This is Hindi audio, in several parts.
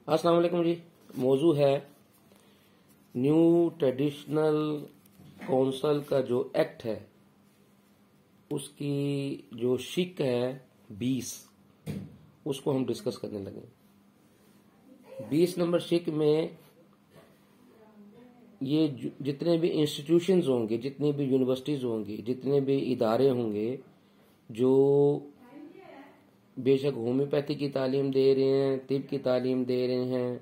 अस्सलाम वालेकुम जी। मौजू है न्यू ट्रेडिशनल काउंसिल का जो एक्ट है उसकी जो शिक है 20 उसको हम डिस्कस करने लगे। 20 नंबर शिक में ये जितने भी इंस्टीट्यूशंस होंगे, जितनी भी यूनिवर्सिटीज होंगी, जितने भी इदारे होंगे जो बेशक होम्योपैथी की तालीम दे रहे हैं, तिब की तालीम दे रहे हैं,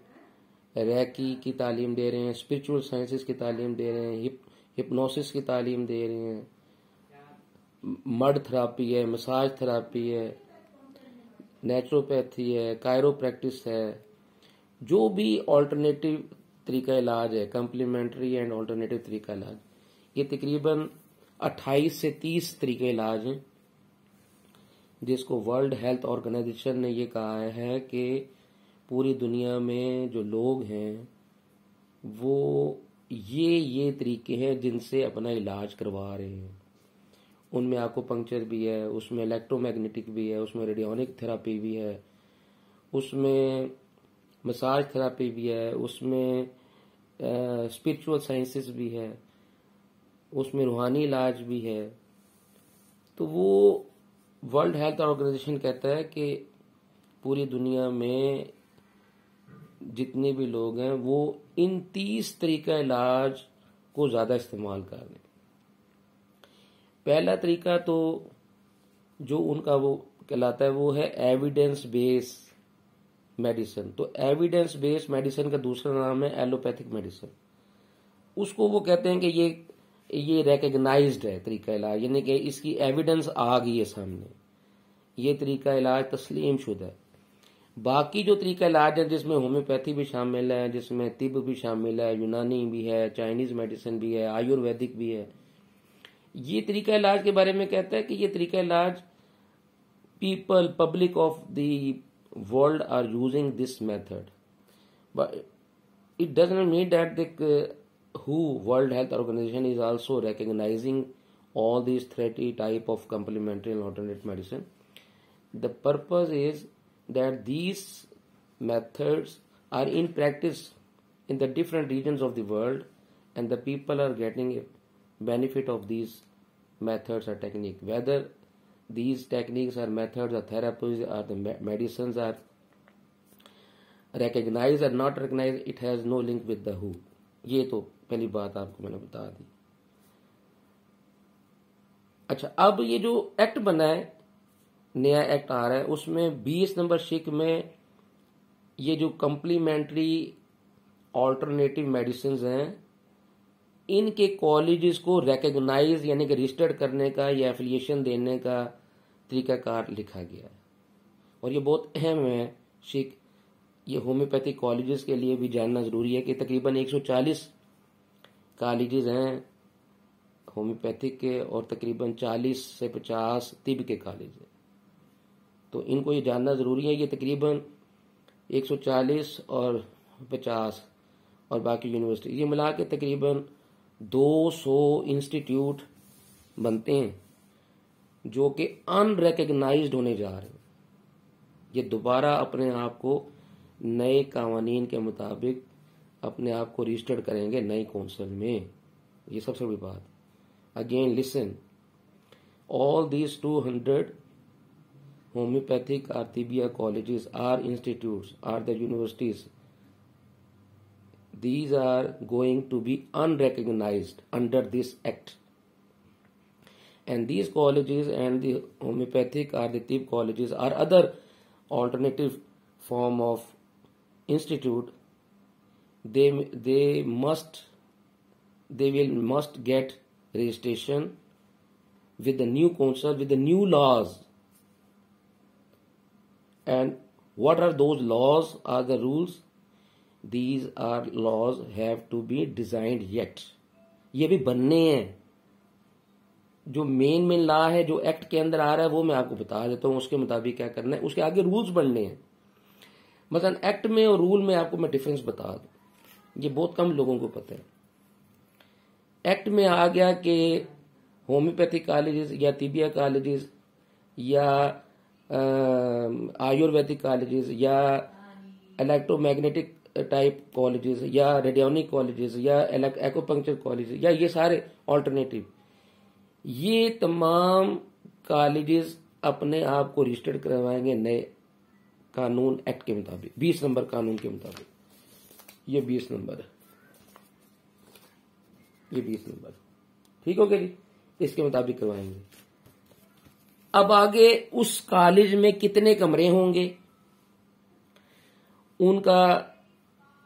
रैकी की तालीम दे रहे हैं, स्पिरिचुअल साइंसेस की तालीम दे रहे हैं, हिप्नोसिस की तालीम दे रहे हैं, मड थेरापी है, मसाज थेरापी है, नेचुरोपैथी है, कायरो प्रैक्टिस है, जो भी ऑल्टरनेटिव तरीका इलाज है, कम्प्लीमेंट्री एंड ऑल्टरनेटिव तरीका इलाज, ये तकरीबन 28 से 30 तरीके इलाज हैं जिसको वर्ल्ड हेल्थ ऑर्गेनाइजेशन ने ये कहा है कि पूरी दुनिया में जो लोग हैं वो ये तरीके हैं जिनसे अपना इलाज करवा रहे हैं। उनमें आकुपंक्चर भी है, उसमें इलेक्ट्रोमैग्नेटिक भी है, उसमें रेडियोनिक थेरापी भी है, उसमें मसाज थेरापी भी है, उसमें स्पिरिचुअल साइंसेस भी है, उसमें रूहानी इलाज भी है। तो वो वर्ल्ड हेल्थ ऑर्गेनाइजेशन कहता है कि पूरी दुनिया में जितने भी लोग हैं वो इन 30 तरीका इलाज को ज्यादा इस्तेमाल कर रहे हैं। पहला तरीका तो जो उनका वो कहलाता है वो है एविडेंस बेस्ड मेडिसिन। तो एविडेंस बेस्ड मेडिसिन का दूसरा नाम है एलोपैथिक मेडिसिन। उसको वो कहते हैं कि ये रिकग्नाइज्ड है तरीका इलाज, यानी कि इसकी एविडेंस आ गई है सामने, ये तरीका इलाज तस्लीम शुदा है। बाकी जो तरीका इलाज है जिसमें होम्योपैथी भी शामिल है, जिसमें तिब भी शामिल है, यूनानी भी है, चाइनीज मेडिसिन भी है, आयुर्वेदिक भी है, ये तरीका इलाज के बारे में कहता है कि ये तरीका इलाज public of the world are using this method, but it doesn't mean that the World Health Organization is also recognizing all these 30 type of complementary and alternate medicine. The purpose is that these methods are in practice in the different regions of the world and the people are getting a benefit of these methods or technique. Whether these techniques or methods or therapies or the medicines are recognized or not recognized, it has no link with the WHO. ये तो पहली बात आपको मैंने बता दी। अच्छा, अब ये जो एक्ट बना है, नया एक्ट आ रहा है, उसमें 20 नंबर शिक में ये जो कम्प्लीमेंट्री ऑल्टरनेटिव मेडिसिन हैं इनके कॉलेजेस को रिकॉग्नाइज यानी कि रजिस्टर्ड करने का या एफिलिएशन देने का तरीकाकार लिखा गया है। और ये बहुत अहम है शिक। ये होम्योपैथिक कॉलेजेस के लिए भी जानना जरूरी है कि तकरीबन 140 कॉलेजेस हैं होम्योपैथिक के और तकरीबन 40 से 50 तिब के कॉलेज हैं। तो इनको ये जानना जरूरी है। ये तकरीबन 140 और 50 और बाकी यूनिवर्सिटी ये मिला के तकरीबन 200 इंस्टीट्यूट बनते हैं जो कि अनरिकग्नाइज्ड होने जा रहे हैं। ये दोबारा अपने आप को नए कानून के मुताबिक अपने आप को रजिस्टर्ड करेंगे नई काउंसिल में। ये सबसे बड़ी बात। Again listen, all these 200 homoeopathic और तिबिया colleges are institutes are the universities, these are going to be unrecognized under this act, and these colleges and the homeopathic or the tib colleges or other alternative form of institute, they will must get registration with the new council with the new laws. And what are those laws or the rules? These are laws have to be designed yet. ये भी बनने हैं। जो मेन लॉ है जो एक्ट के अंदर आ रहा है वो मैं आपको बता देता हूँ, उसके मुताबिक क्या करना है। उसके आगे रूल्स बनने हैं। मसलन एक्ट में और रूल में आपको मैं डिफरेंस बता दूं, ये बहुत कम लोगों को पता है। एक्ट में आ गया कि होम्योपैथिक कॉलेजेस या तिबिया कॉलेजेस या आयुर्वेदिक कॉलेजेस या इलेक्ट्रोमैग्नेटिक टाइप कॉलेजेस या रेडियोनिक कॉलेजेस या एक्यूपंक्चर कॉलेजेस या ये सारे ऑल्टरनेटिव, ये तमाम कॉलेजेस अपने आप को रजिस्टर्ड करवाएंगे नए कानून एक्ट के मुताबिक, 20 नंबर कानून के मुताबिक। ये 20 नंबर है, ये 20 नंबर, ठीक हो गया जी, इसके मुताबिक करवाएंगे। अब आगे उस कॉलेज में कितने कमरे होंगे, उनका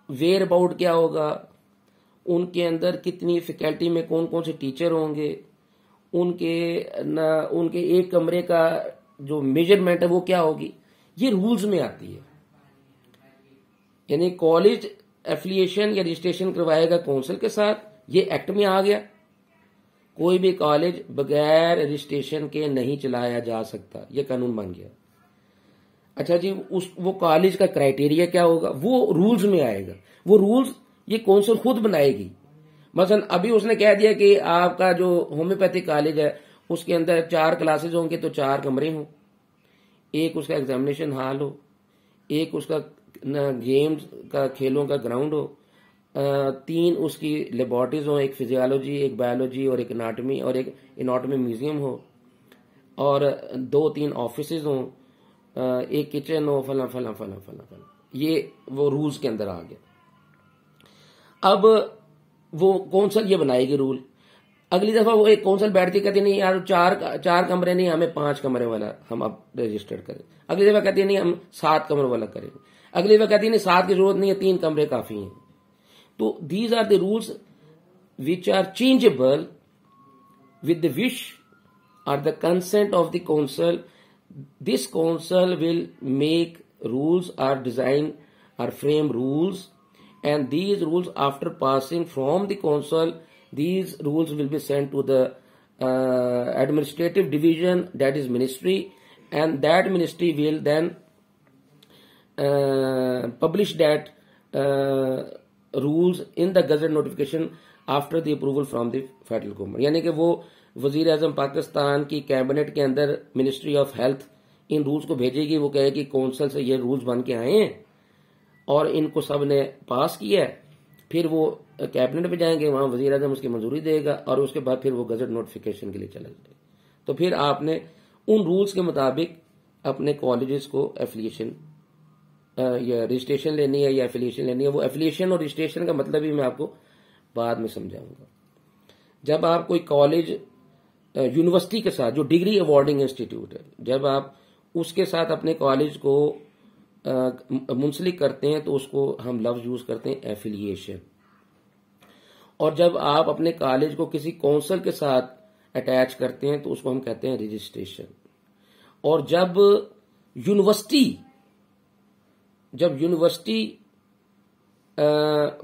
वेयर अबाउट क्या होगा, उनके अंदर कितनी फैकल्टी में कौन कौन से टीचर होंगे, उनके एक कमरे का जो मेजरमेंट है वो क्या होगी, ये रूल्स में आती है। यानी कॉलेज एफिलिएशन या रजिस्ट्रेशन करवाएगा काउंसिल के साथ, ये एक्ट में आ गया। कोई भी कॉलेज बगैर रजिस्ट्रेशन के नहीं चलाया जा सकता, ये कानून बन गया। अच्छा जी, वो कॉलेज का क्राइटेरिया क्या होगा, वो रूल्स में आएगा। वो रूल्स ये काउंसिल खुद बनाएगी। मसलन अभी उसने कह दिया कि आपका जो होम्योपैथिक कॉलेज है उसके अंदर 4 क्लासेज होंगे तो 4 कमरे हों, एक उसका एग्जामिनेशन हॉल हो, एक उसका गेम्स का खेलों का ग्राउंड हो, 3 उसकी लेबोरेटरीज हो, एक फिजियोलॉजी, एक बायोलॉजी और एक एनाटॉमी और एक एनाटॉमी म्यूजियम हो, और 2-3 ऑफिसेज हों, एक किचन हो, फला फला फला फला फला। ये वो रूल्स के अंदर आ गया। अब वो कौंसल ये बनाएगी रूल। अगली दफा वो एक कौंसल बैठती कहती नहीं यार 4 कमरे नहीं, हमें 5 कमरे वाला हम अब रजिस्टर्ड करें। अगली दफा कहती नहीं हम 7 कमरे वाला करेंगे। अगली दफा कहती नहीं 7 की जरूरत नहीं है, 3 कमरे काफी हैं। तो these are the rules which are changeable with the wish और the consent of the council. This council will make rules or design or frame rules, and these rules after passing from the council, these rules will be sent to the administrative division, that is ministry, and that ministry will then publish that rules in the gazette notification after the approval from the federal government। यानी कि वो वजीर आजम पाकिस्तान की कैबिनेट के अंदर ministry of health in rules को भेजेगी। वो कहेगी काउंसिल से ये रूल्स बन के आए हैं और इनको सब ने पास किया है, फिर वो कैबिनेट में जाएंगे, वहां वजीर आजम उसकी मंजूरी देगा और उसके बाद फिर वो गजट नोटिफिकेशन के लिए चला जाएगा। तो फिर आपने उन रूल्स के मुताबिक अपने कॉलेजेस को एफिलिएशन या रजिस्ट्रेशन लेनी है या एफिलिएशन लेनी है। वो एफिलिएशन और रजिस्ट्रेशन का मतलब भी मैं आपको बाद में समझाऊंगा। जब आप कोई कॉलेज यूनिवर्सिटी के साथ, जो डिग्री अवार्डिंग इंस्टीट्यूट है, जब आप उसके साथ अपने कॉलेज को मुंसलिक करते हैं तो उसको हम लफ्ज यूज करते हैं एफिलिएशन। और जब आप अपने कॉलेज को किसी काउंसिल के साथ अटैच करते हैं तो उसको हम कहते हैं रजिस्ट्रेशन। और जब यूनिवर्सिटी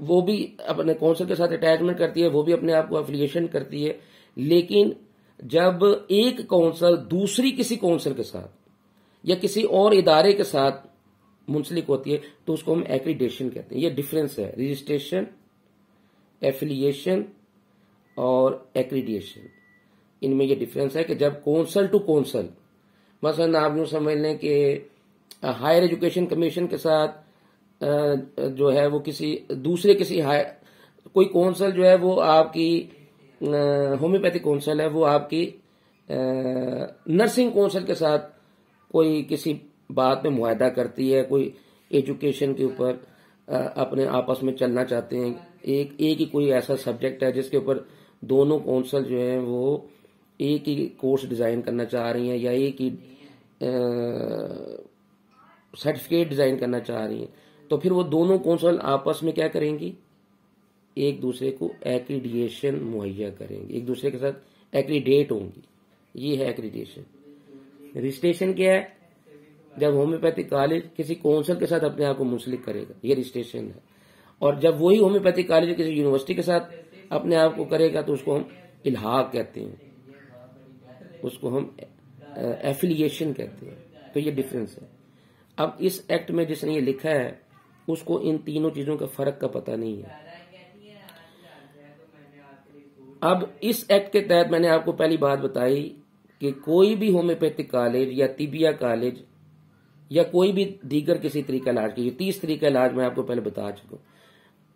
वो भी अपने काउंसिल के साथ अटैचमेंट करती है, वो भी अपने आप को एफिलिएशन करती है। लेकिन जब एक काउंसिल दूसरी किसी काउंसिल के साथ या किसी और इदारे के साथ मुंसलिक होती है तो उसको हम एक्रीडेशन कहते हैं। ये डिफरेंस है, रजिस्ट्रेशन, एफिलिएशन और एक्रीडिएशन, इनमें ये डिफरेंस है कि जब काउंसिल टू काउंसिल, मसलन आप यूं समझ लें कि हायर एजुकेशन कमीशन के साथ जो है वो कोई काउंसिल जो है वो आपकी होम्योपैथिक काउंसिल है, वो आपकी नर्सिंग काउंसिल के साथ कोई किसी बात में मुआहदा करती है, कोई एजुकेशन के ऊपर अपने आपस में चलना चाहते हैं। एक ही कोई ऐसा सब्जेक्ट है जिसके ऊपर दोनों काउंसिल जो है वो एक ही कोर्स डिजाइन करना चाह रही हैं या एक ही सर्टिफिकेट डिजाइन करना चाह रही हैं, तो फिर वो दोनों काउंसिल आपस में क्या करेंगी, एक दूसरे को एक्रीडिएशन मुहैया करेंगे, एक दूसरे के साथ एक्रीडेट होंगी। ये है एक्रीडिएशन। रजिस्ट्रेशन क्या है, जब होम्योपैथिक कॉलेज किसी काउंसिल के साथ अपने आप को मुंसलिक करेगा, ये रजिस्ट्रेशन है। और जब वही होम्योपैथिक कॉलेज किसी यूनिवर्सिटी के साथ अपने आप को करेगा तो उसको हम इल्हाक कहते हैं, उसको हम एफिलिएशन कहते हैं। तो ये डिफरेंस है। अब इस एक्ट में जिसने ये लिखा है उसको इन तीनों चीजों का फर्क का पता नहीं है। अब इस एक्ट के तहत मैंने आपको पहली बात बताई कि कोई भी होम्योपैथिक कॉलेज या तिबिया कॉलेज या कोई भी दीगर किसी तरीका इलाज की, 30 तरीका इलाज मैं आपको पहले बता चुका हूं।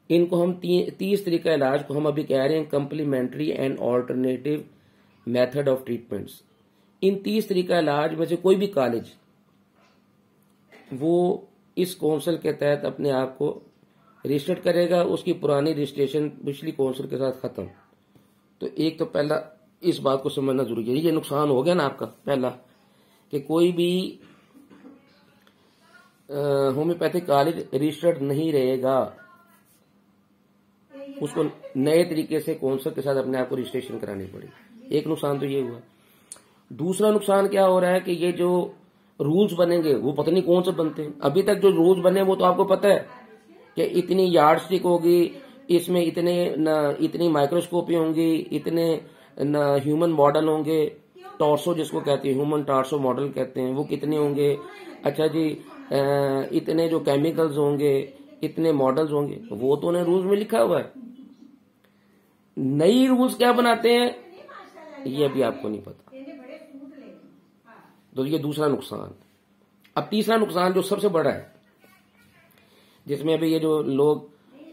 इनको हम 30 तरीका इलाज को हम अभी कह रहे हैं complementary and alternative method of treatments. इन 30 तरीका इलाज में से कोई भी कॉलेज वो इस काउंसिल के तहत अपने आप को रजिस्टर्ड करेगा, उसकी पुरानी रजिस्ट्रेशन पिछली काउंसिल के साथ खत्म। तो एक तो पहला इस बात को समझना जरूरी है। ये नुकसान हो गया ना आपका पहला, कि कोई भी होम्योपैथिक कॉलेज रजिस्टर्ड नहीं रहेगा, उसको नए तरीके से काउंसिल के साथ अपने आप को रजिस्ट्रेशन करानी पड़ेगी। एक नुकसान तो ये हुआ। दूसरा नुकसान क्या हो रहा है कि ये जो रूल्स बनेंगे वो पता नहीं कौन से बनते हैं। अभी तक जो रूल्स बने वो तो आपको पता है कि इतनी यार्ड स्टिक होगी, इसमें इतनी माइक्रोस्कोपी होंगी, इतने ह्यूमन मॉडल होंगे, टॉर्सो जिसको कहते हैं, ह्यूमन टॉर्सो मॉडल कहते हैं, वो कितने होंगे। अच्छा जी, इतने जो केमिकल्स होंगे, इतने मॉडल्स होंगे, वो तो उन्हें रूल्स में लिखा हुआ है। नई रूल्स क्या बनाते हैं ये अभी आपको नहीं पता। तो ये दूसरा नुकसान। अब तीसरा नुकसान जो सबसे बड़ा है, जिसमें अभी ये जो लोग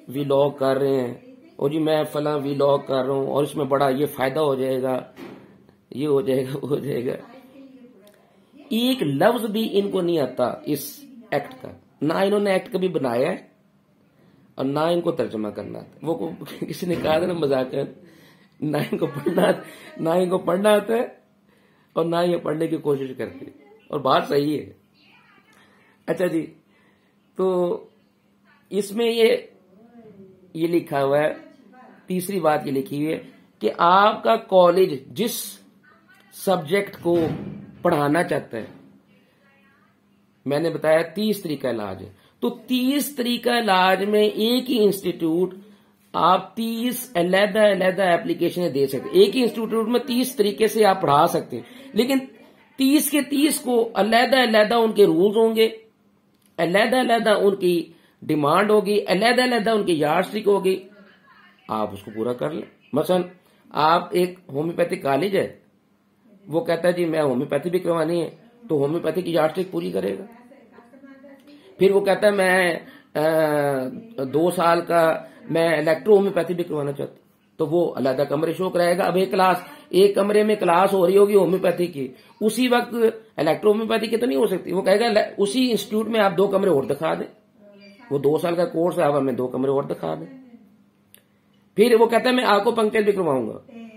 वीलॉग कर रहे हैं, और जी मैं फला वीलॉग कर रहा हूं और इसमें बड़ा ये फायदा हो जाएगा, ये हो जाएगा, वो हो जाएगा। एक लफ्ज भी इनको नहीं आता इस एक्ट का, ना इन्होंने एक्ट कभी बनाया है और ना इनको तर्जमा करना आता। वो किसी ने कहा था ना मजाक, ना इनको पढ़ना आता है और ना ये पढ़ने की कोशिश करते, और बात सही है। अच्छा जी, तो इसमें ये लिखा हुआ है, तीसरी बात ये लिखी हुई है कि आपका कॉलेज जिस सब्जेक्ट को पढ़ाना चाहता है, मैंने बताया 30 तरीका इलाज है, तो 30 तरीका इलाज में एक ही इंस्टीट्यूट आप 30 अलग-अलग एप्लीकेशन दे सकते हैं। एक ही इंस्टीट्यूट में 30 तरीके से आप पढ़ा सकते हैं, लेकिन 30 के 30 को अलग-अलग उनके रूल्स होंगे, अलग-अलग उनकी डिमांड होगी, अलग-अलग उनकी यार्डस्टिक होगी। आप उसको पूरा कर लें। मसलन आप एक होम्योपैथिक कॉलेज है, वो कहता है जी मैं होम्योपैथी भी करवानी है, तो होम्योपैथी की यार्डस्टिक पूरी करेगा। फिर वो कहता है मैं 2 साल का मैं इलेक्ट्रो होम्योपैथी भी करवाना चाहता हूं, तो वो अलग कमरे शो कराएगा। अब एक कमरे में क्लास हो रही होगी होम्योपैथी की, उसी वक्त इलेक्ट्रो होम्योपैथी की तो नहीं हो सकती। वो कहेगा उसी इंस्टीट्यूट में आप 2 कमरे और दिखा दें, वो 2 साल का कोर्स है, आप हमें 2 कमरे और दिखा दें। फिर वो कहता है मैं आंखों पंक्चर भी करवाऊंगा,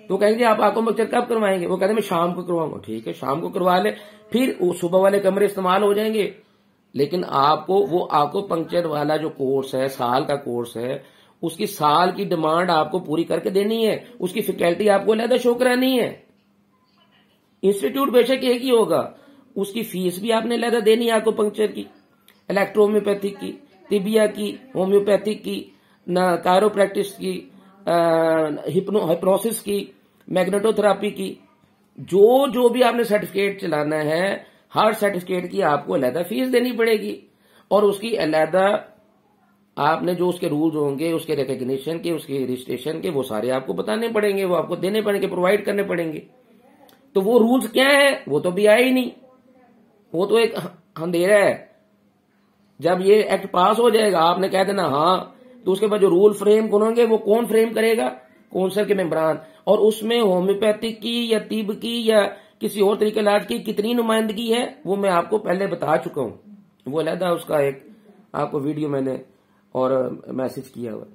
तो कहेंगे आप आंखों पंक्चर कब करवाएंगे? वो कहते हैं मैं शाम को करवाऊंगा। ठीक है, शाम को करवा ले, फिर सुबह वाले कमरे इस्तेमाल हो जाएंगे, लेकिन आपको वो आंखों पंक्चर वाला जो कोर्स है, साल का कोर्स है, उसकी साल की डिमांड आपको पूरी करके देनी है, उसकी फैकल्टी आपको अलग शो करानी है। इंस्टीट्यूट बेशक एक ही होगा, उसकी फीस भी आपने अलग देनी है, आंखों पंक्चर की, इलेक्ट्रो होम्योपैथिक की, तिबिया की, होम्योपैथिक की, कायरोप्रैक्टिस की, हिप्नोसिस की, मैग्नेटोथेरापी की, जो भी आपने सर्टिफिकेट चलाना है, हर सर्टिफिकेट की आपको अलग फीस देनी पड़ेगी, और उसकी अलग आपने जो उसके रूल्स होंगे, उसके रिकॉग्निशन के, उसके रजिस्ट्रेशन के, वो सारे आपको बताने पड़ेंगे, वो आपको देने पड़ेंगे, प्रोवाइड करने पड़ेंगे। तो वो रूल्स क्या है वो तो भी आया ही नहीं, वो तो एक अंधेरा है। जब ये एक्ट पास हो जाएगा, आपने कह देना हाँ, तो उसके बाद जो रूल फ्रेम करेंगे वो कौन फ्रेम करेगा? काउंसिल के मेंबरान। और उसमें होम्योपैथिक की या तिब की या किसी और तरीके इलाज की कितनी नुमाइंदगी है वो मैं आपको पहले बता चुका हूं, वो अलहदा उसका एक आपको वीडियो मैंने और मैसेज किया हुआ।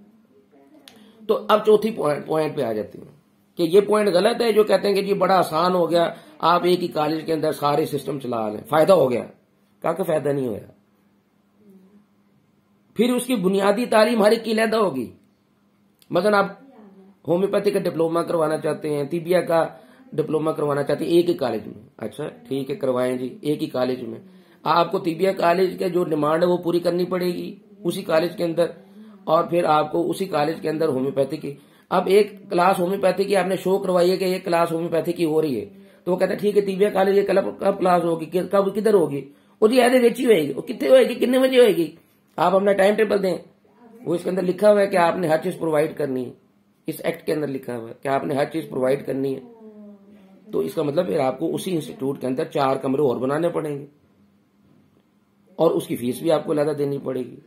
तो अब चौथी पॉइंट पे आ जाती हूँ कि ये पॉइंट गलत है जो कहते हैं कि जी बड़ा आसान हो गया, आप एक ही कॉलेज के अंदर सारे सिस्टम चला लें, फायदा हो गया। का फायदा नहीं होया। फिर उसकी बुनियादी तालीम हर एक की अलहदा होगी। मसलन आप होम्योपैथी का डिप्लोमा करवाना चाहते हैं, तिबिया का डिप्लोमा करवाना चाहते हैं एक ही कॉलेज में, अच्छा ठीक है करवाएं जी, एक ही कॉलेज में। आपको तिबिया कॉलेज के जो डिमांड है वो पूरी करनी पड़ेगी उसी कॉलेज के अंदर, और फिर आपको उसी कॉलेज के अंदर होम्योपैथी की, अब एक क्लास होम्योपैथी की आपने शो करवाई है कि एक क्लास होम्योपैथी की हो रही है, तो वो कहते हैं ठीक है तिबिया कॉलेज कब क्लास होगी, कब किधर होगी, वो जी ऐसे बेची होगी, वो कितने होगी, कितने बजे होगी, आप अपना टाइम टेबल दें। वो इसके अंदर लिखा हुआ है कि आपने हर चीज प्रोवाइड करनी है, इस एक्ट के अंदर लिखा हुआ है कि आपने हर चीज प्रोवाइड करनी है। तो इसका मतलब फिर आपको उसी इंस्टीट्यूट के अंदर 4 कमरे और बनाने पड़ेंगे। और उसकी फीस भी आपको अलग देनी पड़ेगी।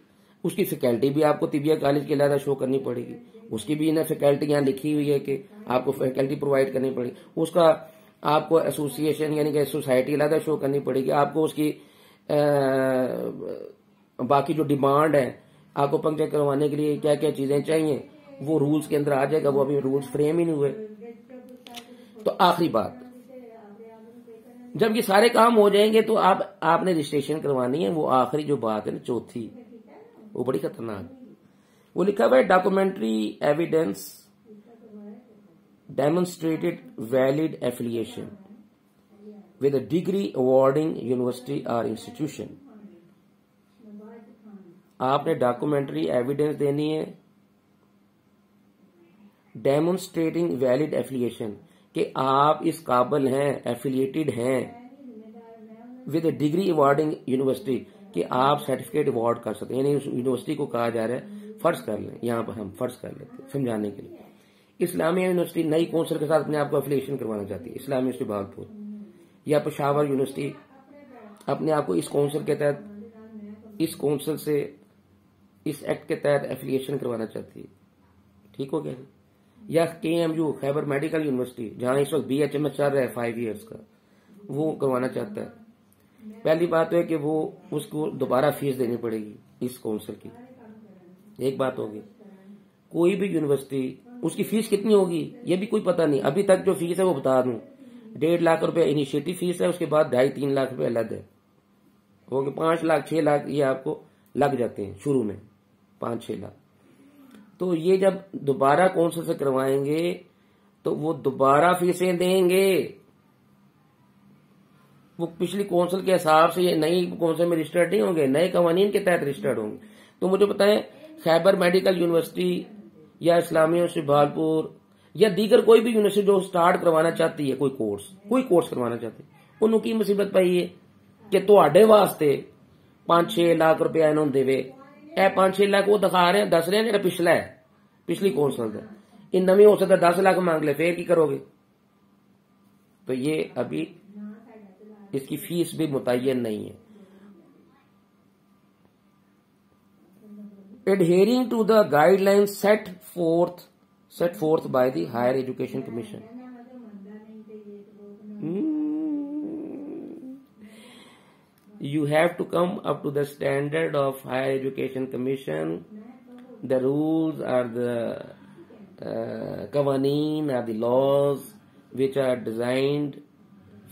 उसकी फैकल्टी भी आपको तिबिया कॉलेज की अलग शो करनी पड़ेगी। उसकी भी ना फैकल्टी यहाँ लिखी हुई है कि आपको फैकल्टी प्रोवाइड करनी पड़ेगी। उसका आपको एसोसिएशन यानी कि सोसाइटी अलग शो करनी पड़ेगी। आपको उसकी बाकी जो डिमांड है आपको पंक्चर करवाने के लिए क्या क्या चीजें चाहिए वो रूल्स के अंदर आ जाएगा। वो अभी रूल्स फ्रेम ही नहीं हुए। तो आखिरी बात, जब ये सारे काम हो जाएंगे तो आपने रजिस्ट्रेशन करवानी है। वो आखिरी जो बात है ना, चौथी, वो बड़ी खतरनाक। वो लिखा हुआ है documentary evidence demonstrated valid affiliation with a degree awarding university और इंस्टीट्यूशन। आपने डॉक्यूमेंट्री एविडेंस देनी है डेमोन्स्ट्रेटिंग वैलिड एफिलिएशन कि आप इस काबिल हैं, एफिलिएटेड हैं with a degree awarding university कि आप सर्टिफिकेट अवार्ड कर सकते हैं। यानी उस यूनिवर्सिटी को कहा जा रहा है, फर्ज कर लें, यहां पर हम फर्ज कर लेते हैं समझाने के लिए। इस्लामिया यूनिवर्सिटी नई कौंसिल के साथ अपने आप को एफिलिएशन करवाना चाहती है। इस्लामिया यूनिवर्सिटी भागलपुर या पेशावर यूनिवर्सिटी अपने आप को इस कौंसिल के तहत, इस कौंसिल से, इस एक्ट के तहत एफिलिएशन करवाना चाहती है। ठीक हो गया। या KMU खैबर मेडिकल यूनिवर्सिटी जहां इस वक्त BHMS चल रहा है 5 ईयर्स का, वो करवाना चाहता है। पहली बात तो है कि वो उसको दोबारा फीस देनी पड़ेगी इस काउंसिल की। एक बात होगी। कोई भी यूनिवर्सिटी, उसकी फीस कितनी होगी ये भी कोई पता नहीं। अभी तक जो फीस है वो बता दूं, 1.5 लाख रुपए इनिशिएटिव फीस है। उसके बाद 2.5-3 लाख रुपए अलग है। हो गए 5 लाख 6 लाख ये आपको लग जाते हैं शुरू में, 5-6 लाख। तो ये जब दोबारा काउंसिल से करवाएंगे तो वो दोबारा फीसें देंगे। वो पिछली काउंसिल के हिसाब से ये नई काउंसिल में रजिस्टर्ड नहीं होंगे, नए कवानीन के तहत रजिस्टर्ड होंगे। तो मुझे बताएं, खैबर मेडिकल यूनिवर्सिटी या इस्लामिया यूनिवर्सिटी भागलपुर या दीगर कोई भी यूनिवर्सिटी जो स्टार्ट करवाना चाहती है कोई कोर्स करवाना चाहती है, उनकी मुसीबत पाई है कि तुहाडे वास्ते 5-6 लाख रुपया इन्होंने देवे। 5-6 लाख वो दिखा रहे हैं, दस रहे हैं जो पिछला है, पिछली कौंसिल है। इन नवी हो सकता 10 लाख मांग ले, फिर की करोगे? तो ये अभी इसकी फीस भी मुतय्यन नहीं है। Adhering to the guidelines set forth by the Higher Education Commission. You have to come up to the standard of Higher Education Commission. The rules are the qawaneen, are the laws which are designed,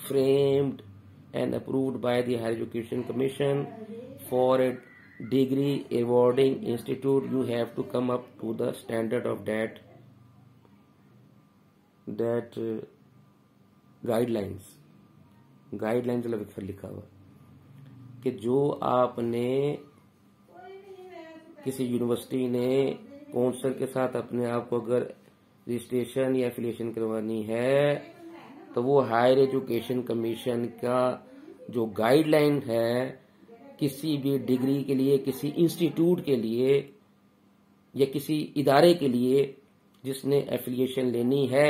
framed and approved by the Higher Education Commission. For a degree awarding institute, you have to come up to the standard of that guidelines लिखा हुआ कि जो आपने किसी यूनिवर्सिटी ने काउंसिल के साथ अपने आप को अगर रजिस्ट्रेशन या एफिलिएशन करवानी है तो वो हायर एजुकेशन कमीशन का जो गाइडलाइन है किसी भी डिग्री के लिए, किसी इंस्टीट्यूट के लिए या किसी इदारे के लिए जिसने एफिलिएशन लेनी है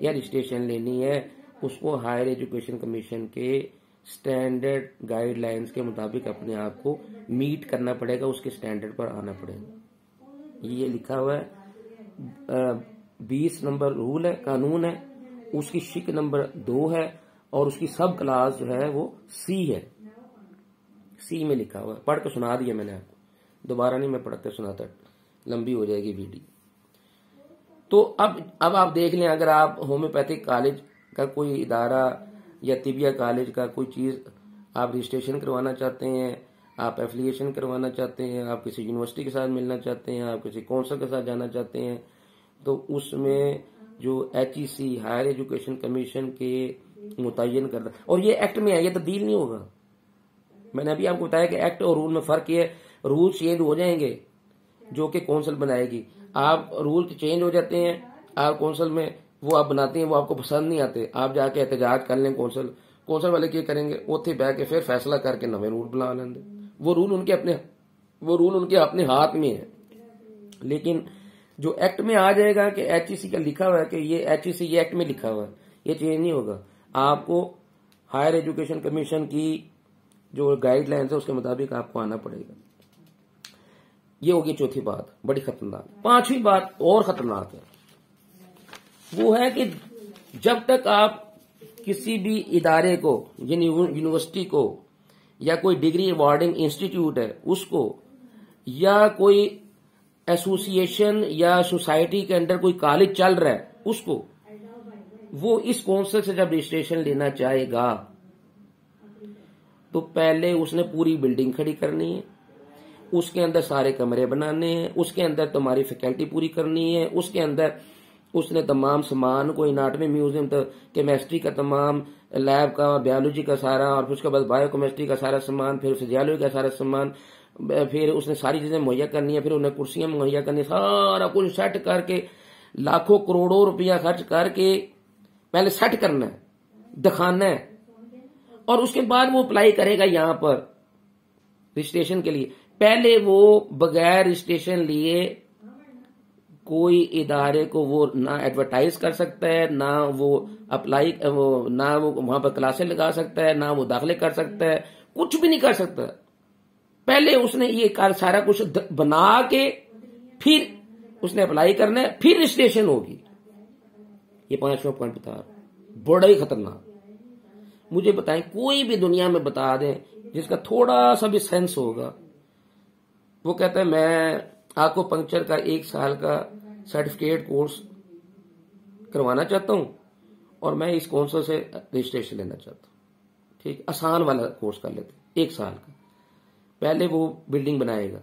या रजिस्ट्रेशन लेनी है, उसको हायर एजुकेशन कमीशन के स्टैंडर्ड गाइडलाइंस के मुताबिक अपने आप को मीट करना पड़ेगा, उसके स्टैंडर्ड पर आना पड़ेगा। ये लिखा हुआ है 20 नंबर रूल है, कानून है, उसकी शिक नंबर 2 है और उसकी सब क्लास जो है वो C है। C में लिखा हुआ है, पढ़ के सुना दिया मैंने आपको, दोबारा नहीं मैं पढ़ते सुनाता, लंबी हो जाएगी वीडियो। तो अब आप देख लें, अगर आप होम्योपैथिक कॉलेज का कोई इदारा या तिबिया कॉलेज का कोई चीज आप रजिस्ट्रेशन करवाना चाहते हैं, आप एफिलिएशन करवाना चाहते हैं, आप किसी यूनिवर्सिटी के साथ मिलना चाहते हैं, आप किसी काउंसिल के साथ जाना चाहते हैं, तो उसमें जो HEC हायर एजुकेशन कमीशन के मुतय्यन कर रहा, और ये एक्ट में है, ये तब्दील नहीं होगा। मैंने अभी आपको बताया कि एक्ट और रूल में फर्क है। रूल चेंज हो जाएंगे जो कि काउंसिल बनाएगी। आप रूल चेंज हो जाते हैं, आप काउंसिल में वो आप बनाते हैं, वो आपको पसंद नहीं आते, आप जाके एहतजाज कर लें। काउंसिल वाले क्या करेंगे, उत्थे बह के फिर फैसला करके नवे रूल बना लेंगे। वो रूल उनके अपने हाथ में है। लेकिन जो एक्ट में आ जाएगा कि HEC का लिखा हुआ है कि ये HEC ये एक्ट में लिखा हुआ है, ये चेंज नहीं होगा। आपको हायर एजुकेशन कमीशन की जो गाइडलाइंस है उसके मुताबिक आपको आना पड़ेगा। ये होगी चौथी बात, बड़ी खतरनाक। पांचवी बात और खतरनाक है, वो है कि जब तक आप किसी भी इदारे को, यानी यूनिवर्सिटी को, या कोई डिग्री अवार्डिंग इंस्टीट्यूट है उसको, या कोई एसोसिएशन या सोसाइटी के अंडर कोई कॉलेज चल रहा है उसको, वो इस काउंसिल से जब रजिस्ट्रेशन लेना चाहेगा तो पहले उसने पूरी बिल्डिंग खड़ी करनी है, उसके अंदर सारे कमरे बनाने हैं, उसके अंदर तुम्हारी फैकल्टी पूरी करनी है, उसके अंदर उसने तमाम सामान को, एनाटॉमी म्यूजियम तक, केमिस्ट्री का तमाम लैब का, बायोलॉजी का सारा, और फिर उसके बाद बायोकेमिस्ट्री का सारा सामान, फिर फिजियोलॉजी का सारा सामान, फिर उसने सारी चीजें मुहैया करनी है, फिर उन्हें कुर्सियां मुहैया करनी, सारा कुछ सेट करके लाखों करोड़ों रुपया खर्च करके पहले सेट करना है, दिखाना है, और उसके बाद वो अप्लाई करेगा यहां पर रजिस्ट्रेशन के लिए। पहले वो बगैर रजिस्ट्रेशन लिए कोई इदारे को वो ना एडवर्टाइज कर सकता है, ना वो अप्लाई, ना वो वहां पर क्लासें लगा सकता है, ना वो दाखिले कर सकता है, कुछ भी नहीं कर सकता। पहले उसने ये सारा कुछ बना के फिर उसने अप्लाई करना है, फिर रजिस्ट्रेशन होगी। ये पांचवा पॉइंट बता रहा, बड़ा ही खतरनाक। मुझे बताएं, कोई भी दुनिया में बता दें जिसका थोड़ा सा भी सेंस होगा, वो कहता है मैं आपको पंक्चर का 1 साल का सर्टिफिकेट कोर्स करवाना चाहता हूं और मैं इस काउंसिल से रजिस्ट्रेशन लेना चाहता हूं। ठीक, आसान वाला कोर्स कर लेते 1 साल का। पहले वो बिल्डिंग बनाएगा,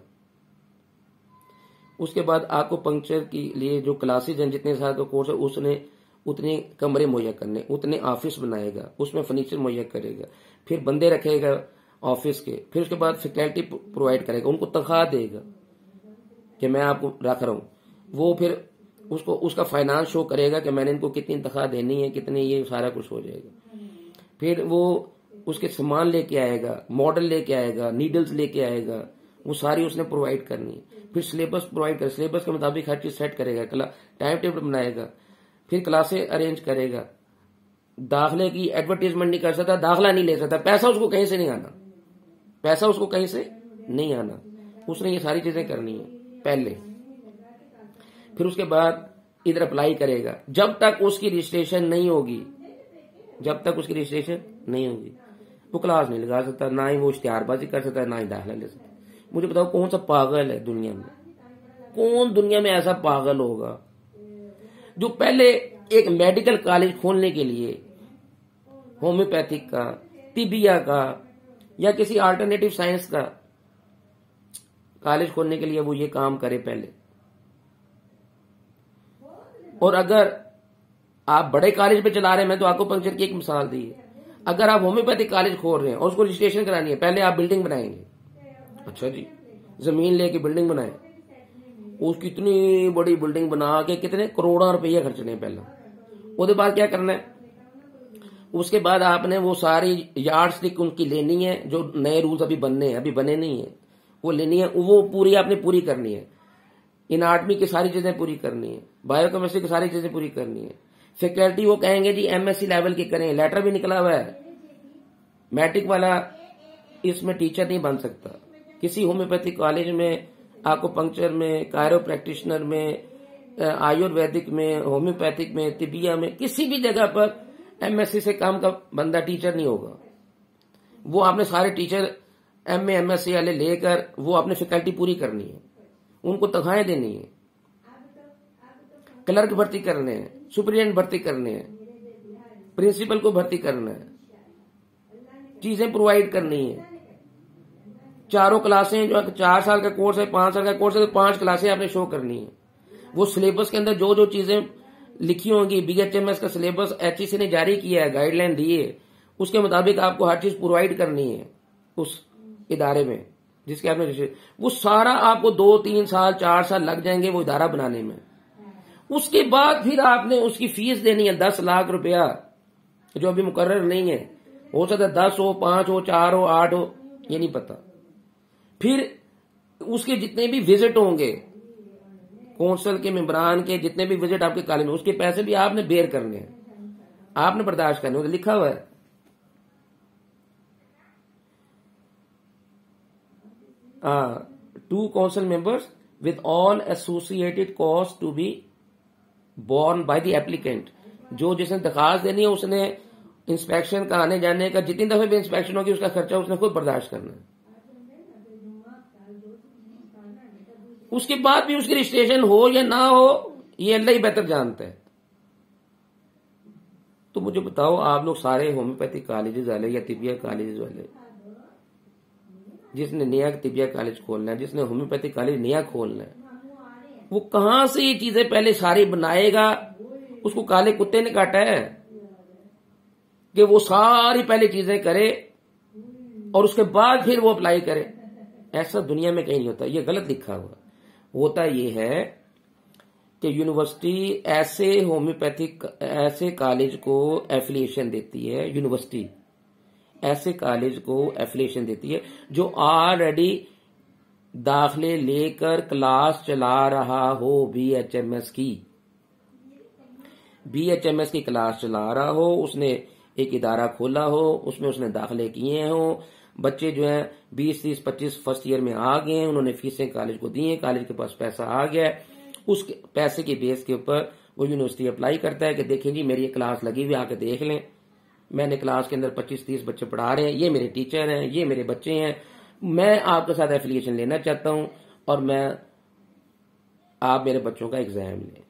उसके बाद आपको पंक्चर के लिए जो क्लासेज हैं, जितने साल का कोर्स है, उसने उतने कमरे मुहैया करने, उतने ऑफिस बनाएगा, उसमें फर्नीचर मुहैया करेगा, फिर बंदे रखेगा ऑफिस के, फिर उसके बाद फैकल्टी प्रोवाइड करेगा, उनको तनख्वाह देगा कि मैं आपको रख रहा हूं। वो फिर उसको उसका फाइनेंस शो करेगा कि मैंने इनको कितनी तनख्वाह देनी है, कितनी, ये सारा कुछ हो जाएगा। फिर वो उसके सामान लेके आएगा, मॉडल लेके आएगा, नीडल्स लेके आएगा, वो सारी उसने प्रोवाइड करनी है। फिर सिलेबस प्रोवाइड कर, सिलेबस के मुताबिक हर चीज सेट करेगा, टाइम टेबल बनाएगा, फिर क्लासें अरेंज करेगा। दाखिले की एडवर्टीजमेंट नहीं कर सकता, दाखिला नहीं ले सकता, पैसा उसको कहीं से नहीं आना, पैसा उसको कहीं से नहीं आना। उसने ये सारी चीजें करनी है पहले। फिर उसके बाद इधर अप्लाई करेगा। जब तक उसकी रजिस्ट्रेशन नहीं होगी, जब तक उसकी रजिस्ट्रेशन नहीं होगी, वो क्लास नहीं लगा सकता, ना ही वो इश्तिहारबाजी कर सकता है, ना ही दाखिला ले सकता। मुझे बताओ कौन सा पागल है दुनिया में, कौन दुनिया में ऐसा पागल होगा जो पहले एक मेडिकल कॉलेज खोलने के लिए होम्योपैथिक का, तिबिया का, या किसी अल्टरनेटिव साइंस का कॉलेज खोलने के लिए वो ये काम करे पहले। और अगर आप बड़े कॉलेज पे चला रहे हैं, मैं तो आपको पंक्चर की एक मिसाल दी है, अगर आप होम्योपैथिक कॉलेज खोल रहे हैं और उसको रजिस्ट्रेशन करानी है, पहले आप बिल्डिंग बनाएंगे। अच्छा जी, जमीन लेके बिल्डिंग बनाए, उसकी इतनी बड़ी बिल्डिंग बना के कितने करोड़ों रुपये खर्चने पहले। उसके बाद क्या करना है, उसके बाद आपने वो सारी यार्ड स्टिक उनकी लेनी है, जो नए रूल्स अभी बनने हैं, अभी बने नहीं है, वो लेनी है, वो पूरी आपने पूरी करनी है। एनाटॉमी की सारी चीजें पूरी करनी है, बायोकेमिस्ट्री की सारी चीजें पूरी करनी है। फैकल्टी वो कहेंगे जी एमएससी लेवल की करें, लेटर भी निकला हुआ है, मैट्रिक वाला इसमें टीचर नहीं बन सकता। किसी होम्योपैथिक कॉलेज में, आपको पंक्चर में, कायरो प्रैक्टिशनर में, आयुर्वेदिक में, होम्योपैथिक में, तिबिया में, किसी भी जगह पर एमएससी से काम का बंदा टीचर नहीं होगा। वो आपने सारे टीचर एमए एमएससी वाले लेकर वो आपने फैकल्टी पूरी करनी है, उनको तनख्वाहें देनी है, क्लर्क भर्ती करने हैं, सुपरिटेंडेंट भर्ती करने हैं, प्रिंसिपल को भर्ती करना है, चीजें प्रोवाइड करनी है। चारों क्लासें, जो 4 साल का कोर्स है, 5 साल का कोर्स है, तो 5 क्लासें आपने शो करनी है। वो सिलेबस के अंदर जो जो चीजें लिखी होंगी, बीएचएमएस का सिलेबस एचईसी ने जारी किया है, गाइडलाइन दी है, उसके मुताबिक आपको हर चीज प्रोवाइड करनी है उस इदारे में जिसके आपने, वो सारा आपको 2, 3 साल, 4 साल लग जाएंगे वो इदारा बनाने में। उसके बाद फिर आपने उसकी फीस देनी है 10 लाख रुपया, जो अभी मुकर्रर नहीं है, हो सकता है 10 हो, 5 हो, 4 हो, 8 हो, ये नहीं पता। फिर उसके जितने भी विजिट होंगे, काउंसिल के मेंबरान के जितने भी विजिट आपके कॉलेज में, उसके पैसे भी आपने बेयर करने हैं, आपने बर्दाश्त करने, लिखा हुआ है। 2 council members with all associated cost to be borne by the applicant. जो जिसने दरखास्त देनी है उसने इंस्पेक्शन का आने जाने का, जितनी दफे भी इंस्पेक्शन होगी उसका खर्चा उसने खुद बर्दाश्त करना है। उसके बाद भी उसकी रजिस्ट्रेशन हो या ना हो ये अल्लाह ही बेहतर जानता है। तो मुझे बताओ, आप लोग सारे होम्योपैथिक कॉलेजेस वाले या तिबिया कॉलेजेस वाले, जिसने नया तिबिया कॉलेज खोलना है, जिसने होम्योपैथिक कॉलेज नया खोलना है, वो कहां से ये चीजें पहले सारी बनाएगा? उसको काले कुत्ते ने काटा है कि वो सारी पहले चीजें करे और उसके बाद फिर वो अप्लाई करे। ऐसा दुनिया में कहीं नहीं होता, ये गलत लिखा हुआ। होता ये है कि यूनिवर्सिटी ऐसे होम्योपैथिक ऐसे कॉलेज को एफिलिएशन देती है, यूनिवर्सिटी ऐसे कॉलेज को एफिलिएशन देती है जो ऑलरेडी दाखिले लेकर क्लास चला रहा हो, बीएचएमएस की क्लास चला रहा हो, उसने एक इदारा खोला हो, उसमें उसने दाखिले किए हो, बच्चे जो हैं 20, 30, 25 फर्स्ट ईयर में आ गए हैं, उन्होंने फीसें कॉलेज को दी हैं, कॉलेज के पास पैसा आ गया है, उस पैसे के बेस के ऊपर वो यूनिवर्सिटी अप्लाई करता है कि देखें जी मेरी ये क्लास लगी हुई, आके देख लें, मैंने क्लास के अंदर 25-30 बच्चे पढ़ा रहे हैं, ये मेरे टीचर हैं, ये मेरे बच्चे हैं, मैं आपके साथ एफिलिएशन लेना चाहता हूं और आप मेरे बच्चों का एग्जाम लें।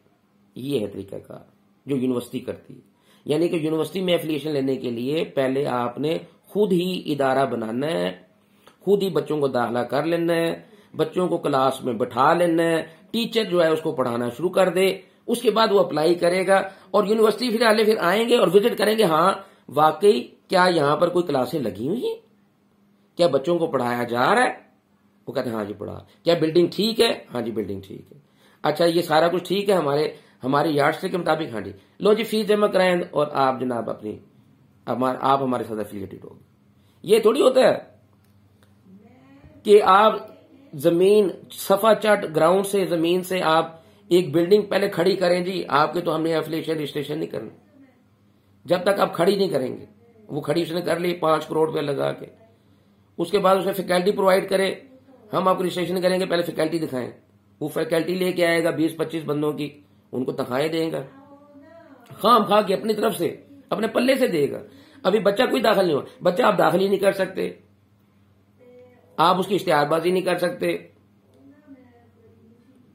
ये है तरीकाकार जो यूनिवर्सिटी करती है। यानी कि यूनिवर्सिटी में एफिलिएशन लेने के लिए पहले आपने खुद ही इदारा बनाना है, खुद ही बच्चों को दाखिला कर लेना है, बच्चों को क्लास में बैठा लेना है, टीचर जो है उसको पढ़ाना शुरू कर दे, उसके बाद वो अप्लाई करेगा और यूनिवर्सिटी फिर आएंगे और विजिट करेंगे, हाँ वाकई क्या यहां पर कोई क्लासें लगी हुई हैं, क्या बच्चों को पढ़ाया जा रहा है? वो कहते हैं हाँ जी पढ़ा। क्या बिल्डिंग ठीक है? हाँ जी बिल्डिंग ठीक है। अच्छा ये सारा कुछ ठीक है हमारे यार्डस्टिक के मुताबिक? हाँ जी। लो जी फीस जमा कराएं और आप जनाब आप हमारे साथ एफिलिएटेड हो। ये थोड़ी होता है कि आप जमीन सफा चट ग्राउंड से जमीन से आप एक बिल्डिंग पहले खड़ी करें जी, आपके तो हमने एफिलिएशन रजिस्ट्रेशन नहीं करना जब तक आप खड़ी नहीं करेंगे। वो खड़ी उसने कर ली 5 करोड़ रुपया लगा के, उसके बाद उसने फैकल्टी प्रोवाइड करे, हम आपको रजिस्ट्रेशन करेंगे, पहले फैकल्टी दिखाएं। वो फैकल्टी लेके आएगा 20-25 बंदों की, उनको तनख्वाहें देगा, खाम खा के अपनी तरफ से अपने पल्ले से देगा। अभी बच्चा कोई दाखिल नहीं हुआ, बच्चा आप दाखिल ही नहीं कर सकते, आप उसकी इश्तिहारबाजी नहीं कर सकते।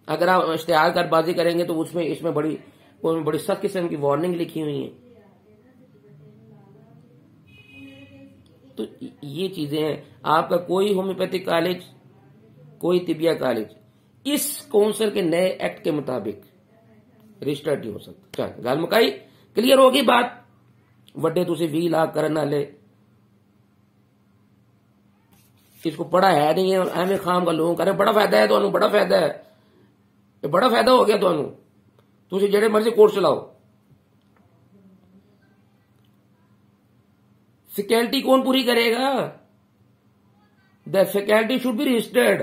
अगर आप इश्तिहारबाजी करेंगे तो इसमें बड़ी सख्त किस्म की वार्निंग लिखी हुई है। तो ये चीजें हैं। आपका कोई होम्योपैथिक कॉलेज, कोई तिबिया कॉलेज इस काउंसिल के नए एक्ट के मुताबिक रजिस्टर्ड नहीं हो सकता। चल गल मुकाई, क्लियर होगी बात? वड्डे तुसी 20 लाख करने वाले इसको पढ़ा है नहीं है, एवं खाम का लोग करें बड़ा फायदा है, तो बड़ा फायदा है, ये बड़ा फायदा हो गया तो तुसी जेड़े मर्जी कोर्स चलाओ। फैकल्टी कौन पूरी करेगा? The faculty should be registered.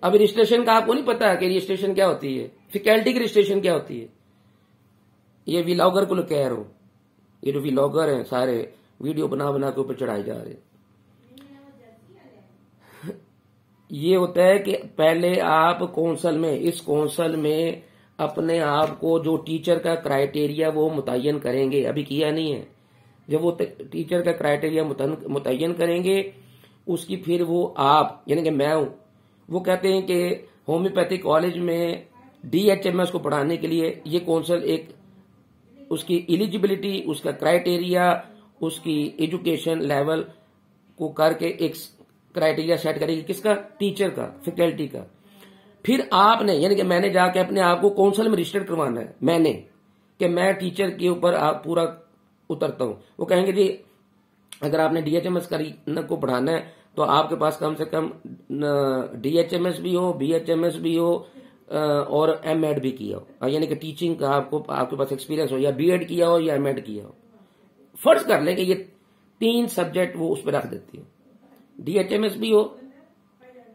अभी रजिस्ट्रेशन का आपको नहीं पता कि रजिस्ट्रेशन क्या होती है, फैकल्टी की रजिस्ट्रेशन क्या होती है। ये व्लॉगर को कह रहा हूं, ये जो व्लॉगर हैं सारे वीडियो बना के ऊपर चढ़ाए जा रहे। ये होता है कि पहले आप इस काउंसिल में अपने आप को जो टीचर का क्राइटेरिया वो मुतय्यन करेंगे, अभी किया नहीं है। जब वो टीचर का क्राइटेरिया मुतय्यन करेंगे उसकी फिर वो आप यानी कि मैं हूं, वो कहते हैं कि होम्योपैथिक कॉलेज में डीएचएमएस को पढ़ाने के लिए ये काउंसिल एक उसकी एलिजिबिलिटी, उसका क्राइटेरिया, उसकी एजुकेशन लेवल को करके एक क्राइटेरिया सेट करेगी। किसका? टीचर का, फैकल्टी का। फिर आपने यानी कि मैंने जाके अपने आप को काउंसिल में रजिस्टर करवाना है, मैंने कि मैं टीचर के ऊपर आप पूरा उतरता हूं। वो कहेंगे जी अगर आपने डीएचएमएस को पढ़ाना है तो आपके पास कम से कम डीएचएमएस भी हो, बीएचएमएस भी हो और एमएड भी किया हो, यानी कि टीचिंग का आपके पास एक्सपीरियंस हो, या बीएड किया हो या एमएड किया हो। फर्ज कर लें कि ये 3 सब्जेक्ट वो उस पर रख देती है, डीएचएमएस भी हो,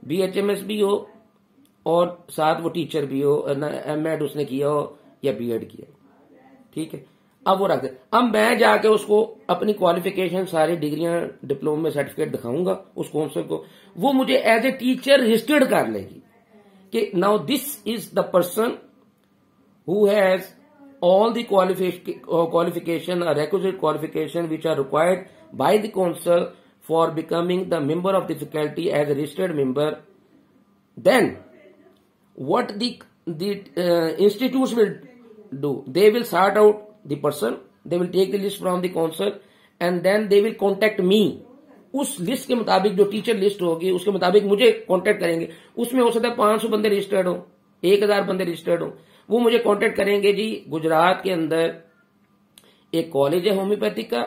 बीएचएमएस भी हो और साथ वो टीचर भी हो, एमएड उसने किया हो या बीएड किया हो। ठीक है। अब वो रख दे। अब मैं जाके उसको अपनी क्वालिफिकेशन सारी डिग्रियां डिप्लोमा सर्टिफिकेट दिखाऊंगा उस काउंसिल को, वो मुझे एज ए टीचर रजिस्टर्ड कर लेगी कि now this is the person who has all the qualification or requisite qualification which are required by the council for becoming the member of the faculty as a registered member. Then what the institutes will do, they will sort out the person, they will take the list from the council and then they will contact me. उस लिस्ट के मुताबिक जो टीचर लिस्ट होगी उसके मुताबिक मुझे कांटेक्ट करेंगे। उसमें हो सकता है 500 बंदे रजिस्टर्ड हो, 1000 बंदे रजिस्टर्ड हो, वो मुझे कांटेक्ट करेंगे जी गुजरात के अंदर एक कॉलेज है होम्योपैथिक का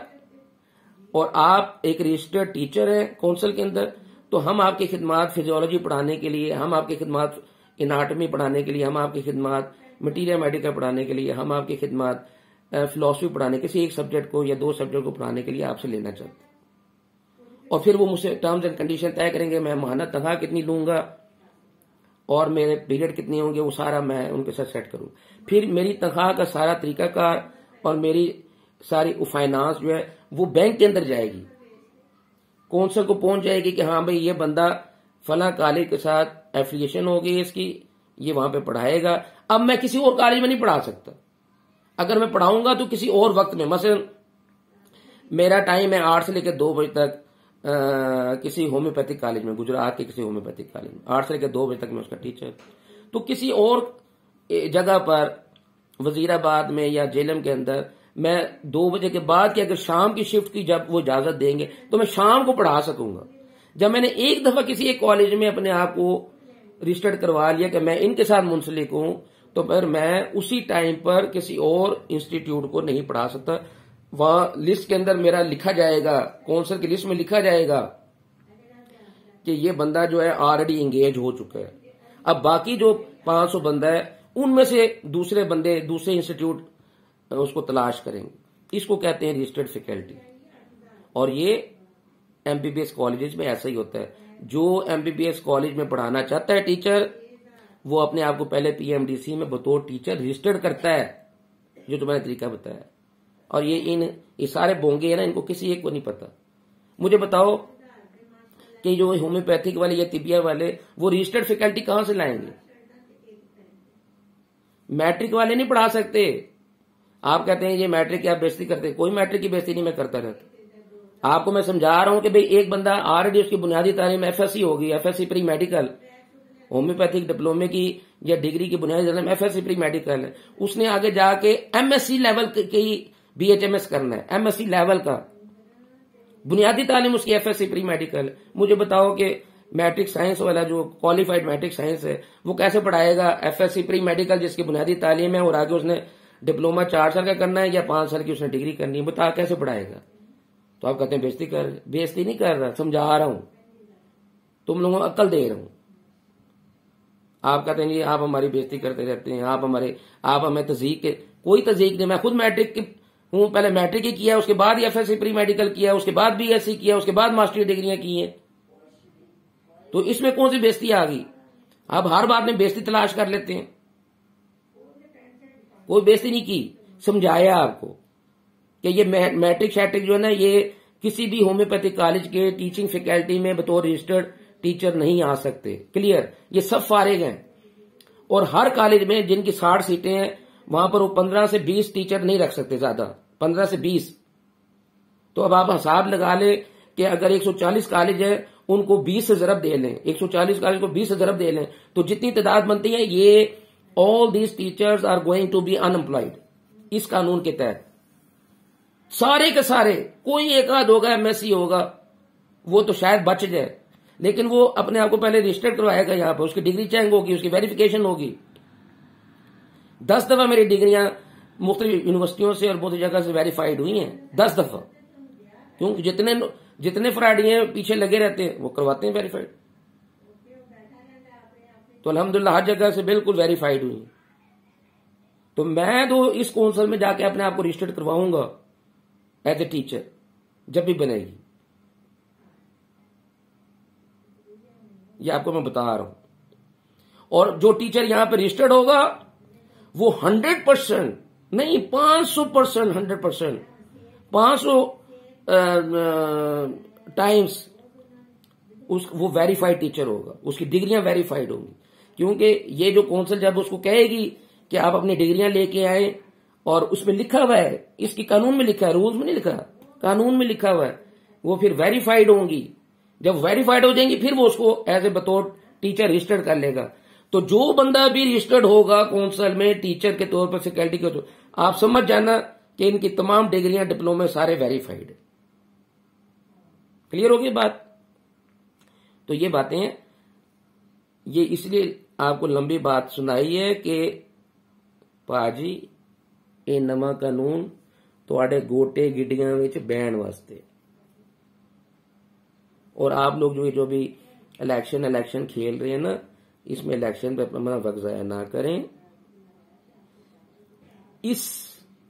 और आप एक रजिस्टर्ड टीचर हैं काउंसिल के अंदर, तो हम आपकी खिदमात फिजियोलॉजी पढ़ाने के लिए, हम आपकी खिदमात एनाटॉमी पढ़ाने के लिए, हम आपकी खिदमात मटीरियल मेडिकल पढ़ाने के लिए, हम आपकी खिदमात फिलॉसफी पढ़ाने, किसी एक सब्जेक्ट को या 2 सब्जेक्ट को पढ़ाने के लिए आपसे लेना चाहते हैं। और फिर वो मुझसे टर्म्स एंड कंडीशन तय करेंगे, मैं माहाना तनख्वाह कितनी लूंगा और मेरे पीरियड कितने होंगे, वो सारा मैं उनके साथ सेट करूं। फिर मेरी तनख्वाह का सारा तरीकाकार और मेरी सारी फाइनेंस जो है वो बैंक के अंदर जाएगी, काउंसिल को पहुंच जाएगी कि हाँ भाई ये बंदा फला कॉलेज के साथ एफिलिएशन हो गई इसकी, ये वहां पे पढ़ाएगा। अब मैं किसी और कॉलेज में नहीं पढ़ा सकता, अगर मैं पढ़ाऊंगा तो किसी और वक्त में, मसलन मेरा टाइम है 8 से लेकर 2 बजे तक किसी होम्योपैथिक कॉलेज में, गुजरात के किसी होम्योपैथिक कॉलेज में 8 से लेकर 2 बजे तक मैं उसका टीचर, तो किसी और जगह पर वजीराबाद में या जेलम के अंदर मैं 2 बजे के बाद की अगर शाम की शिफ्ट की जब वो इजाजत देंगे तो मैं शाम को पढ़ा सकूंगा। जब मैंने एक दफा किसी एक कॉलेज में अपने आप को रजिस्टर्ड करवा लिया कि मैं इनके साथ मुंसलिक हूं, तो फिर मैं उसी टाइम पर किसी और इंस्टीट्यूट को नहीं पढ़ा सकता। वहां लिस्ट के अंदर मेरा लिखा जाएगा, काउंसिल की लिस्ट में लिखा जाएगा कि ये बंदा जो है ऑलरेडी एंगेज हो चुका है। अब बाकी जो 500 बंदा है उनमें से दूसरे बंदे दूसरे इंस्टीट्यूट उसको तलाश करेंगे। इसको कहते हैं रजिस्टर्ड फैकल्टी। और ये एमबीबीएस कॉलेजेस में ऐसा ही होता है। जो एमबीबीएस कॉलेज में पढ़ाना चाहता है टीचर, वो अपने आप को पहले पीएमडीसी में बतौर टीचर रजिस्टर्ड करता है, जो तुम्हारा तरीका बताया। और ये सारे बोंगे हैं ना, इनको किसी एक को नहीं पता। मुझे बताओ कि जो होम्योपैथिक वाले या तिबिया वाले वो रजिस्टर्ड फैकल्टी कहां से लाएंगे? मैट्रिक वाले नहीं पढ़ा सकते। आप कहते हैं ये मैट्रिक की आप बेइज्जती करते, कोई मैट्रिक की बेइज्जती नहीं मैं करता रहता। आपको मैं समझा रहा हूं कि भाई एक बंदा ऑलरेडी उसकी बुनियादी तालीम एफएससी होगी, एफएससी प्री मेडिकल, होम्योपैथिक डिप्लोमे की या डिग्री की बुनियादी तालीम एफएससी प्री मेडिकल है, उसने आगे जाके एमएससी लेवल की बीएचएमएस करना है, एमएससी लेवल का बुनियादी तालीम उसकी एफएससी प्री मेडिकल। मुझे बताओ कि मैट्रिक साइंस वाला जो क्वालिफाइड मैट्रिक साइंस है वो कैसे पढ़ाएगा एफएससी प्री मेडिकल जिसकी बुनियादी तालीम है और आगे उसने डिप्लोमा 4 साल का करना है या 5 साल की उसने डिग्री करनी है, बता कैसे पढ़ाएगा? तो आप कहते हैं बेइज्जती कर रहे। बेइज्जती नहीं कर रहा, समझा रहा हूं, तुम लोगों को अक्ल दे रहा हूं। आप कहते हैं जी आप हमारी बेइज्जती करते रहते हैं, आप हमें तज़ीक के, कोई तज़ीक नहीं। मैं खुद मैट्रिक हूं, पहले मैट्रिक ही किया, उसके बाद एफएससी प्री मेडिकल किया, उसके बाद बीएससी किया, उसके बाद मास्टरी डिग्रियां की हैं। तो इसमें कौन सी बेइज्जती आ गई? आप हर बात में बेइज्जती तलाश कर लेते हैं। कोई बेइज्जती नहीं की, समझाया आपको कि ये मैट्रिक शैट्रिक जो है ना, ये किसी भी होम्योपैथिक कॉलेज के टीचिंग फैकल्टी में बतौर रजिस्टर्ड टीचर नहीं आ सकते। क्लियर? ये सब फारिग हैं। और हर कॉलेज में जिनकी 60 सीटें हैं वहां पर वो 15 से 20 टीचर नहीं रख सकते, ज्यादा 15 से 20। तो अब आप हिसाब लगा ले कि अगर 140 कॉलेज है उनको 20 से जरब दे लें, 140 कॉलेज को 20 से जरब दे लें, तो जितनी तादाद बनती है ये all these teachers are going to be unemployed. इस कानून के तहत सारे के सारे, कोई एक आध होगा एमएससी होगा वो तो शायद बच जाए, लेकिन वो अपने आप को पहले रजिस्टर्ड करवाएगा, यहां पर उसकी डिग्री चेक होगी, उसकी वेरिफिकेशन होगी। 10 दफा मेरी डिग्रियां मुख्तलिफ यूनिवर्सिटियों से और बहुत जगह से वेरीफाइड हुई हैं, 10 दफा। क्योंकि जितने फ्रॉडिये पीछे लगे रहते हैं वो करवाते हैं वेरीफाइड। तो अल्हम्दुलिल्लाह हर जगह से बिल्कुल वेरीफाइड हुई। तो मैं तो इस काउंसिल में जाके अपने आप को रजिस्टर्ड करवाऊंगा एज ए टीचर जब भी बनेगी। ये आपको मैं बता रहा हूं। और जो टीचर यहां पर रजिस्टर्ड होगा वो 100% नहीं, 500%, 100%, 500 टाइम्स वो वेरीफाइड टीचर होगा, उसकी डिग्रियां वेरीफाइड होंगी। क्योंकि ये जो काउंसिल जब उसको कहेगी कि आप अपनी डिग्रियां लेके आए, और उसमें लिखा हुआ है, इसकी कानून में लिखा है, रूल्स में नहीं लिखा, कानून में लिखा हुआ है, वो फिर वेरीफाइड होंगी। जब वेरीफाइड हो जाएंगी फिर वो उसको एज ए बतौर टीचर रजिस्टर्ड कर लेगा। तो जो बंदा भी रजिस्टर्ड होगा काउंसिल में टीचर के तौर पर, फैकल्टी के तौर, आप समझ जाना कि इनकी तमाम डिग्रियां, डिप्लोमे सारे वेरीफाइड है। क्लियर होगी बात? तो ये बातें हैं, ये इसलिए आपको लंबी बात सुनाई है कि भाजी ये नवा कानून तुहाडे गोटे गिड्डियां विच बैन वास्ते। और आप लोग जो भी इलेक्शन खेल रहे हैं ना, इसमें इलेक्शन पे अपना वक्त जाया ना करें। इस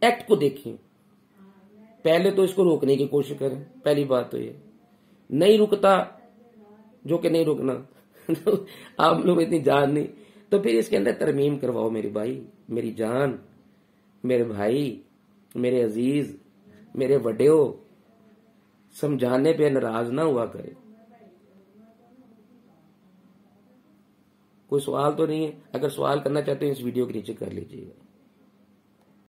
एक्ट को देखें, पहले तो इसको रोकने की कोशिश करें। पहली बात तो ये नहीं रुकता, जो कि नहीं रुकना तो आप लोग इतनी जान नहीं, तो फिर इसके अंदर तरमीम करवाओ मेरे भाई, मेरी जान, मेरे भाई, मेरे अजीज, मेरे वड्यो, समझाने पे नाराज ना हुआ करे। कोई सवाल तो नहीं है? अगर सवाल करना चाहते हो इस वीडियो के नीचे कर लीजिएगा।